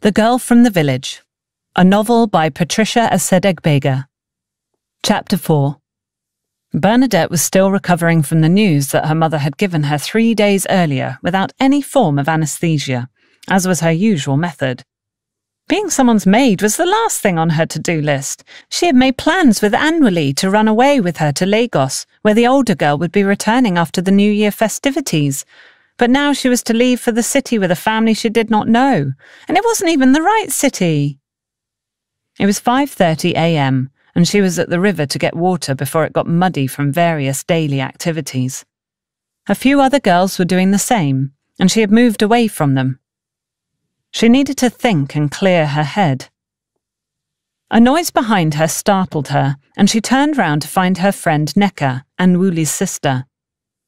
The Girl from the Village, a novel by Patricia Asedegbega. Chapter 4. Bernadette was still recovering from the news that her mother had given her 3 days earlier without any form of anesthesia, as was her usual method. Being someone's maid was the last thing on her to-do list. She had made plans with Anwuli to run away with her to Lagos, where the older girl would be returning after the New Year festivities. But now she was to leave for the city with a family she did not know, and it wasn't even the right city. It was 5:30 a.m., and she was at the river to get water before it got muddy from various daily activities. A few other girls were doing the same, and she had moved away from them. She needed to think and clear her head. A noise behind her startled her, and she turned round to find her friend Neka, Anwuli's sister.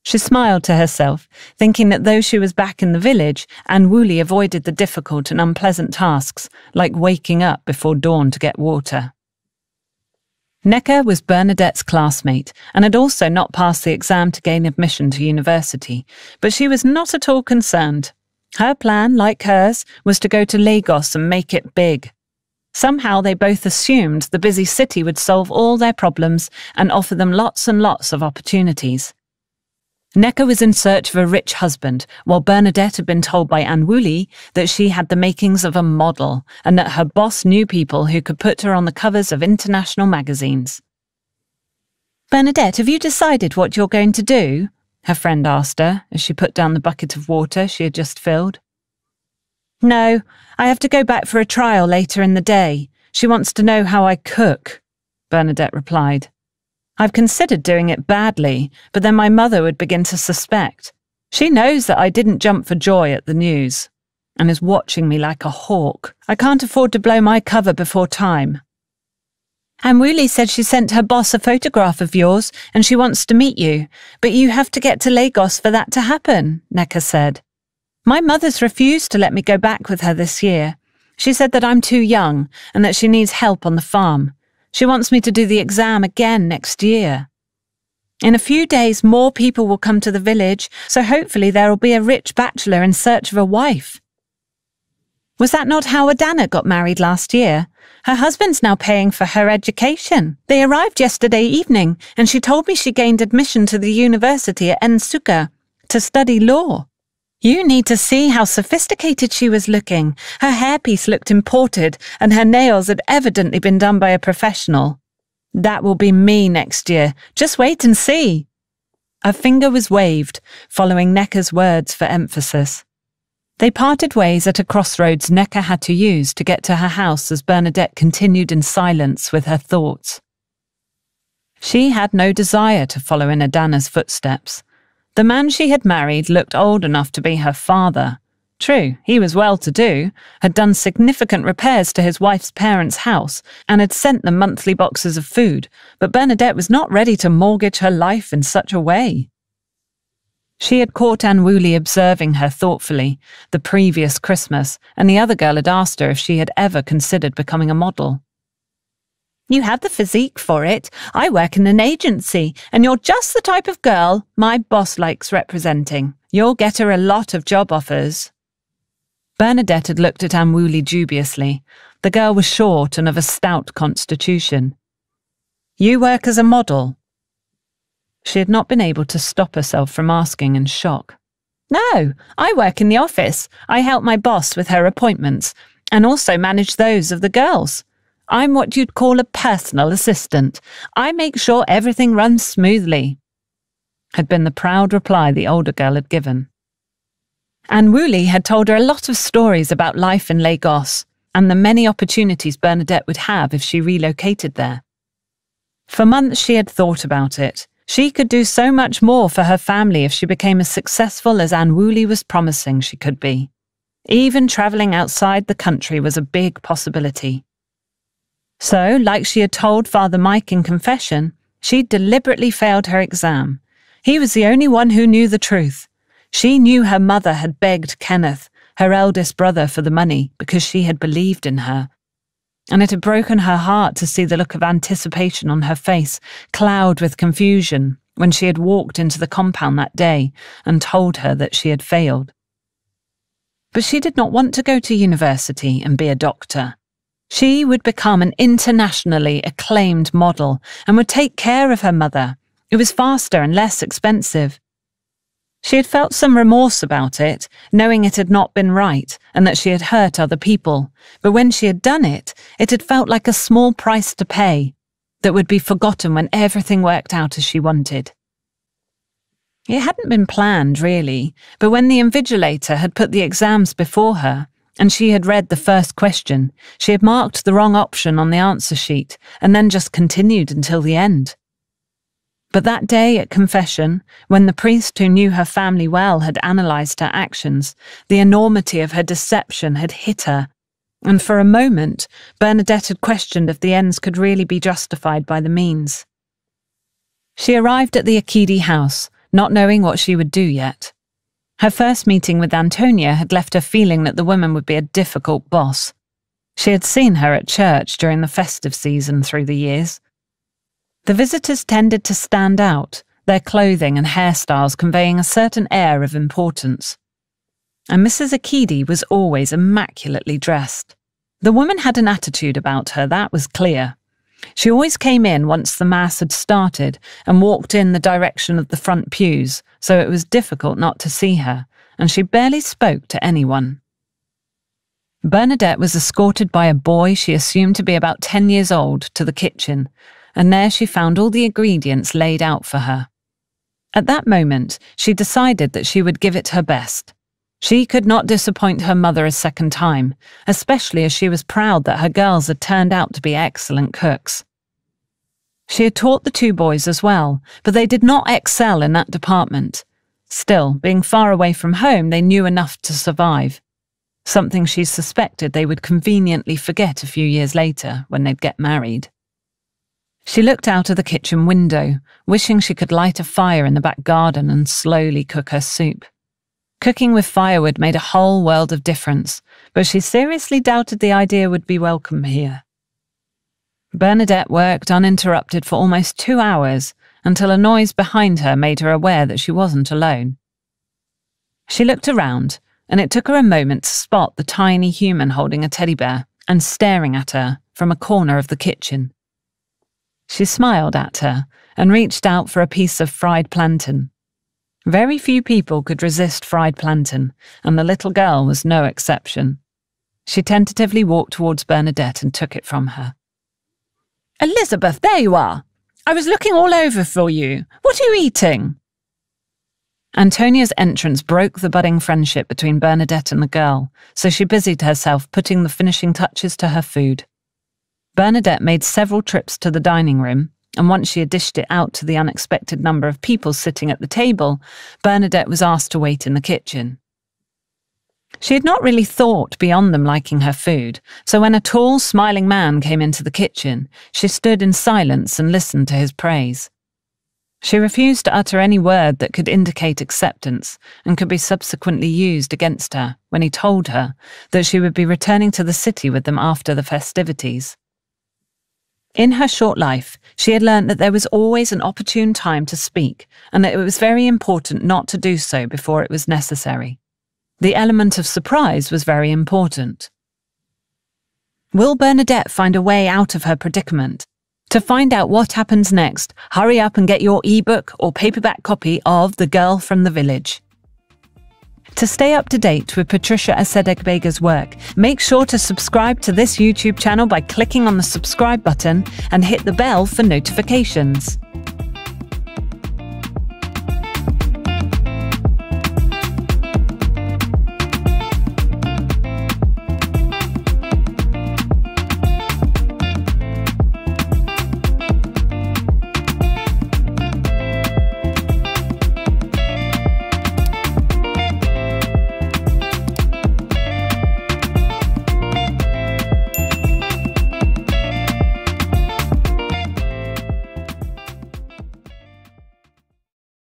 She smiled to herself, thinking that though she was back in the village, Anwuli avoided the difficult and unpleasant tasks, like waking up before dawn to get water. Neka was Bernadette's classmate and had also not passed the exam to gain admission to university, but she was not at all concerned. Her plan, like hers, was to go to Lagos and make it big. Somehow they both assumed the busy city would solve all their problems and offer them lots and lots of opportunities. Neka was in search of a rich husband, while Bernadette had been told by Anwuli that she had the makings of a model and that her boss knew people who could put her on the covers of international magazines. "Bernadette, have you decided what you're going to do?" her friend asked her as she put down the bucket of water she had just filled. "No, I have to go back for a trial later in the day. She wants to know how I cook," Bernadette replied. "I've considered doing it badly, but then my mother would begin to suspect. She knows that I didn't jump for joy at the news, and is watching me like a hawk. I can't afford to blow my cover before time." "Anwuli said she sent her boss a photograph of yours, and she wants to meet you, but you have to get to Lagos for that to happen," Neka said. "My mother's refused to let me go back with her this year. She said that I'm too young, and that she needs help on the farm. She wants me to do the exam again next year. In a few days, more people will come to the village, so hopefully there will be a rich bachelor in search of a wife." "Was that not how Adana got married last year? Her husband's now paying for her education. They arrived yesterday evening, and she told me she gained admission to the university at Nsukka to study law. You need to see how sophisticated she was looking. Her hairpiece looked imported, and her nails had evidently been done by a professional. That will be me next year. Just wait and see." A finger was waved, following Neka's words for emphasis. They parted ways at a crossroads Neka had to use to get to her house as Bernadette continued in silence with her thoughts. She had no desire to follow in Adana's footsteps. The man she had married looked old enough to be her father. True, he was well-to-do, had done significant repairs to his wife's parents' house, and had sent them monthly boxes of food, but Bernadette was not ready to mortgage her life in such a way. She had caught Anwuli observing her thoughtfully the previous Christmas, and the other girl had asked her if she had ever considered becoming a model. "You have the physique for it. I work in an agency, and you're just the type of girl my boss likes representing. You'll get her a lot of job offers." Bernadette had looked at Anwuli dubiously. The girl was short and of a stout constitution. "You work as a model?" She had not been able to stop herself from asking in shock. "No, I work in the office. I help my boss with her appointments, and also manage those of the girls. I'm what you'd call a personal assistant. I make sure everything runs smoothly," had been the proud reply the older girl had given. Anwuli had told her a lot of stories about life in Lagos and the many opportunities Bernadette would have if she relocated there. For months she had thought about it. She could do so much more for her family if she became as successful as Anwuli was promising she could be. Even travelling outside the country was a big possibility. So, like she had told Father Mike in confession, she'd deliberately failed her exam. He was the only one who knew the truth. She knew her mother had begged Kenneth, her eldest brother, for the money because she had believed in her. And it had broken her heart to see the look of anticipation on her face cloud with confusion when she had walked into the compound that day and told her that she had failed. But she did not want to go to university and be a doctor. She would become an internationally acclaimed model and would take care of her mother. It was faster and less expensive. She had felt some remorse about it, knowing it had not been right and that she had hurt other people. But when she had done it, it had felt like a small price to pay that would be forgotten when everything worked out as she wanted. It hadn't been planned, really, but when the invigilator had put the exams before her, and she had read the first question, she had marked the wrong option on the answer sheet and then just continued until the end. But that day at confession, when the priest who knew her family well had analysed her actions, the enormity of her deception had hit her, and for a moment Bernadette had questioned if the ends could really be justified by the means. She arrived at the Akidi house, not knowing what she would do yet. Her first meeting with Antonia had left her feeling that the woman would be a difficult boss. She had seen her at church during the festive season through the years. The visitors tended to stand out, their clothing and hairstyles conveying a certain air of importance. And Mrs. Akidi was always immaculately dressed. The woman had an attitude about her, that was clear. She always came in once the Mass had started and walked in the direction of the front pews, so it was difficult not to see her, and she barely spoke to anyone. Bernadette was escorted by a boy she assumed to be about 10 years old to the kitchen, and there she found all the ingredients laid out for her. At that moment, she decided that she would give it her best. She could not disappoint her mother a second time, especially as she was proud that her girls had turned out to be excellent cooks. She had taught the two boys as well, but they did not excel in that department. Still, being far away from home, they knew enough to survive, something she suspected they would conveniently forget a few years later when they'd get married. She looked out of the kitchen window, wishing she could light a fire in the back garden and slowly cook her soup. Cooking with firewood made a whole world of difference, but she seriously doubted the idea would be welcome here. Bernadette worked uninterrupted for almost 2 hours until a noise behind her made her aware that she wasn't alone. She looked around, and it took her a moment to spot the tiny human holding a teddy bear and staring at her from a corner of the kitchen. She smiled at her and reached out for a piece of fried plantain. Very few people could resist fried plantain, and the little girl was no exception. She tentatively walked towards Bernadette and took it from her. "Elizabeth, there you are! I was looking all over for you. What are you eating?" Antonia's entrance broke the budding friendship between Bernadette and the girl, so she busied herself putting the finishing touches to her food. Bernadette made several trips to the dining room, and once she had dished it out to the unexpected number of people sitting at the table, Bernadette was asked to wait in the kitchen. She had not really thought beyond them liking her food, so when a tall, smiling man came into the kitchen, she stood in silence and listened to his praise. She refused to utter any word that could indicate acceptance and could be subsequently used against her when he told her that she would be returning to the city with them after the festivities. In her short life, she had learned that there was always an opportune time to speak and that it was very important not to do so before it was necessary. The element of surprise was very important. Will Bernadette find a way out of her predicament? To find out what happens next, hurry up and get your ebook or paperback copy of The Girl from the Village. To stay up to date with Patricia Asedegbega's work, make sure to subscribe to this YouTube channel by clicking on the subscribe button and hit the bell for notifications.